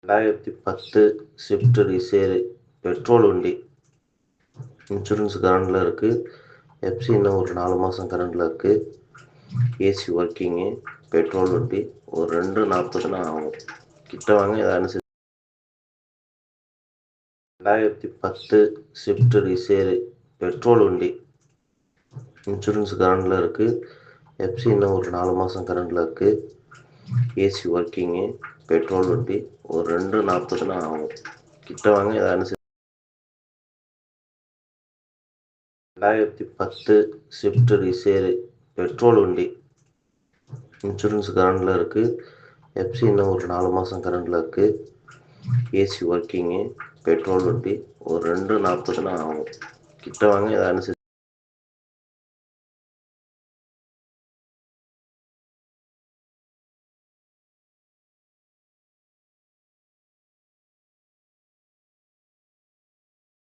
2010 Swift desire petrol வண்டி. Insurance கரண்டில் இருக்குது. எஃப்சி இன்னும் ஒரு 4 மாதம் கரண்டில் இருக்குது. AC working. பெட்ரோல் வண்டி. ஒரு 2:40 ஆகும். கிட்ட வாங்க இதை அனுசரிச்சு. 2010 ஸ்விஃப்ட் டிசைர் பெட்ரோல் வண்டி. இன்சூரன்ஸ் கரண்டில் இருக்குது. எஃப்சி இன்னும் ஒரு 4 மாதம் கரண்டில் இருக்குது. AC working. பெட்ரோல் வண்டி. ஒரு 2:40 ஆகும். கிட்ட வாங்க இதை அனுசரிச்சு. 2010 ஸ்விஃப்ட் டிசைர் பெட்ரோல் வண்டி. இன்சூரன்ஸ் கரண்டில் இருக்குது. எஃப்சி இன்னும் ஒரு 4 மாதம் கரண்டில் இருக்குது. AC working. பெட்ரோல் வண்டி. ஒரு 2:40 ஆகும். கிட்ட வாங்க இதை அனுசரிச்சு.